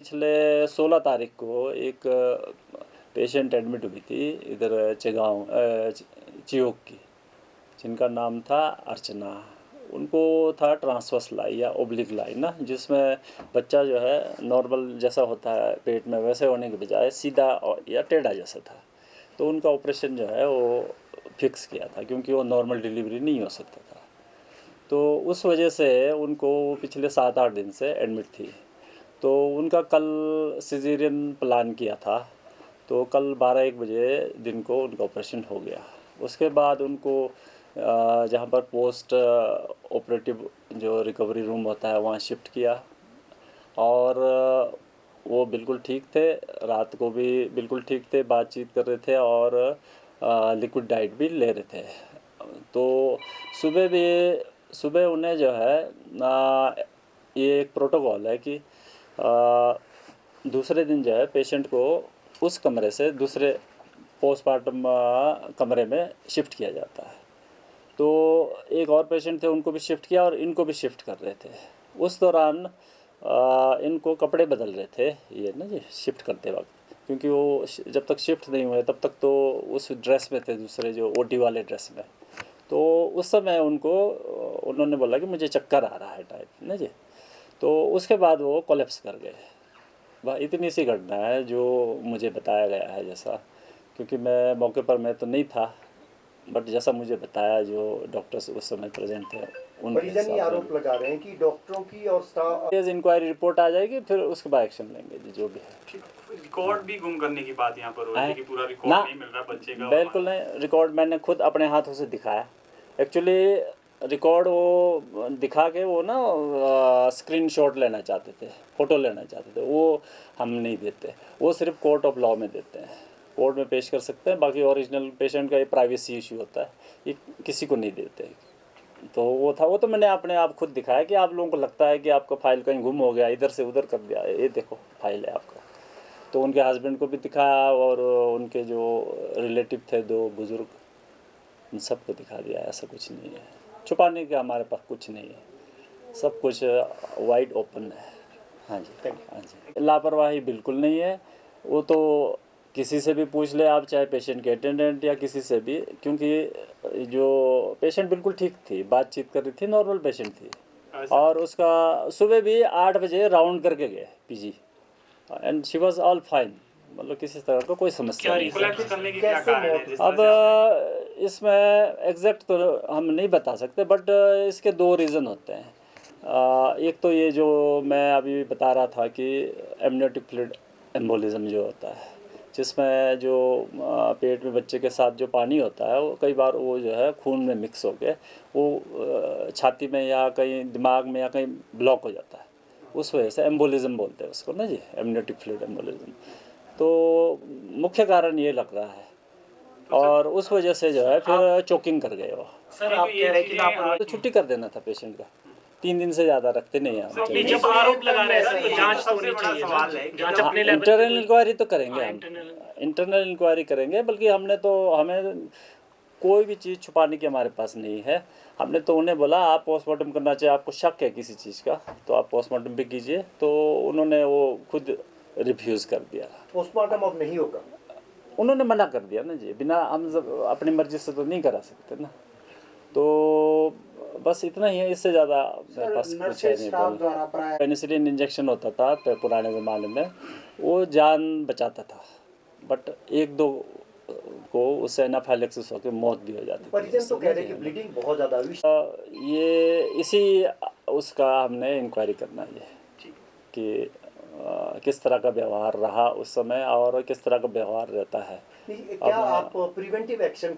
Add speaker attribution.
Speaker 1: पिछले 16 तारीख को एक पेशेंट एडमिट हुई थी इधर चिगाँव चियोक की, जिनका नाम था अर्चना। उनको था ट्रांसवर्स लाई या ओब्लिक लाई ना, जिसमें बच्चा जो है नॉर्मल जैसा होता है पेट में वैसे होने के बजाय सीधा या टेढ़ा जैसा था। तो उनका ऑपरेशन जो है वो फिक्स किया था, क्योंकि वो नॉर्मल डिलीवरी नहीं हो सकता था। तो उस वजह से उनको पिछले 7-8 दिन से एडमिट थी। तो उनका कल सिजेरियन प्लान किया था, तो कल 12-1 बजे दिन को उनका ऑपरेशन हो गया। उसके बाद उनको जहाँ पर पोस्ट ऑपरेटिव जो रिकवरी रूम होता है वहाँ शिफ्ट किया, और वो बिल्कुल ठीक थे, रात को भी बिल्कुल ठीक थे, बातचीत कर रहे थे और लिक्विड डाइट भी ले रहे थे। तो सुबह उन्हें जो है ये एक प्रोटोकॉल है कि दूसरे दिन जो है पेशेंट को उस कमरे से दूसरे पोस्टमार्टम कमरे में शिफ्ट किया जाता है। तो एक और पेशेंट थे, उनको भी शिफ्ट किया और इनको भी शिफ्ट कर रहे थे। उस दौरान इनको कपड़े बदल रहे थे ये ना जी, शिफ्ट करते वक्त, क्योंकि वो जब तक शिफ्ट नहीं हुए तब तक तो उस ड्रेस में थे, दूसरे जो ओटी वाले ड्रेस में। तो उस समय उन्होंने बोला कि मुझे चक्कर आ रहा है टाइप ना जी। तो उसके बाद वो कोलैप्स कर गए। वह इतनी सी घटना है जो मुझे बताया गया है, जैसा, क्योंकि मैं मौके पर मैं तो नहीं था, बट जैसा मुझे बताया जो डॉक्टर्स उस समय प्रेजेंट थे उनके
Speaker 2: परिजन ये आरोप लगा रहे हैं कि डॉक्टरों की और स्टाफ
Speaker 1: इंक्वायरी रिपोर्ट आ जाएगी, फिर उसके बाद एक्शन लेंगे जी, जो भी है।
Speaker 3: रिकॉर्ड भी गुम करने की बात यहाँ पर हो रही है कि पूरा रिकॉर्ड नहीं मिल रहा बच्चे का।
Speaker 1: बिल्कुल नहीं, रिकॉर्ड मैंने खुद अपने हाथों से दिखाया। एक्चुअली रिकॉर्ड वो दिखा के वो ना स्क्रीनशॉट लेना चाहते थे, फ़ोटो लेना चाहते थे, वो हम नहीं देते, वो सिर्फ कोर्ट ऑफ लॉ में देते हैं, कोर्ट में पेश कर सकते हैं। बाकी ओरिजिनल पेशेंट का ये प्राइवेसी इशू होता है, ये किसी को नहीं देते। तो वो तो मैंने अपने आप खुद दिखाया कि आप लोगों को लगता है कि आपका फाइल कहीं गुम हो गया, इधर से उधर कर दिया, ये देखो फाइल है आपका। तो उनके हस्बैंड को भी दिखाया और उनके जो रिलेटिव थे 2 बुज़ुर्ग, उन सबको दिखा दिया। ऐसा कुछ नहीं है, छुपाने का हमारे पास कुछ नहीं है, सब कुछ वाइड ओपन है। हाँ जी, हाँ जी, लापरवाही बिल्कुल नहीं है। वो तो किसी से भी पूछ ले आप, चाहे पेशेंट के अटेंडेंट या किसी से भी, क्योंकि जो पेशेंट बिल्कुल ठीक थी, बातचीत कर रही थी, नॉर्मल पेशेंट थी, और उसका सुबह भी 8 बजे राउंड करके गए PG, and she was all fine, मतलब किसी तरह का कोई समस्या नहीं है। अब इसमें एग्जैक्ट तो हम नहीं बता सकते, बट इसके 2 रीज़न होते हैं। एक तो ये जो मैं अभी बता रहा था कि एमनियोटिक फ्लूइड एम्बोलिज्म जो होता है, जिसमें जो पेट में बच्चे के साथ जो पानी होता है वो कई बार वो जो है खून में मिक्स होके वो छाती में या कहीं दिमाग में या कहीं ब्लॉक हो जाता है, उस वजह से एम्बोलिज्म बोलते हैं उसको ना जी, एमनियोटिक फ्लूइड एम्बोलिज्म। तो मुख्य कारण ये लग रहा है, और उस वजह से जो है फिर चोकिंग कर गए वो।
Speaker 2: सर आप कह रहे हैं कि
Speaker 1: तो छुट्टी कर देना था पेशेंट का, 3 दिन से ज़्यादा रखते नहीं हैं।
Speaker 2: जब आरोप लगा रहे हैं सर, जांच तो होनी चाहिए सवाल है, जांच अपने लेवल
Speaker 1: इंटरनल इंक्वायरी तो करेंगे हम, इंटरनल इंक्वायरी करेंगे, बल्कि हमें कोई भी चीज़ छुपाने की हमारे पास नहीं है। हमने तो उन्हें बोला आप पोस्टमार्टम करना चाहिए, आपको शक है किसी चीज़ का तो आप पोस्टमार्टम भी कीजिए, तो उन्होंने वो खुद रिफ्यूज़ कर दिया।
Speaker 2: पोस्टमार्टम अब नहीं होगा,
Speaker 1: उन्होंने मना कर दिया ना जी, बिना हम अपनी मर्जी से तो नहीं करा सकते ना। तो बस इतना ही है, इससे ज़्यादा मेरे पास कुछ है नहीं। पेनिसिलिन इंजेक्शन होता था पुराने ज़माने में, वो जान बचाता था, बट 1-2 को उससे एनाफाइलेक्सिस होकर मौत भी हो जाती थी।
Speaker 2: परिजन तो कह रहे हैं कि ब्लीडिंग बहुत ज़्यादा हुई।
Speaker 1: ये इसी उसका हमने इंक्वायरी करना है कि किस तरह का व्यवहार रहा उस समय और किस तरह का व्यवहार रहता है।
Speaker 2: क्या आप प्रिवेंटिव एक्शन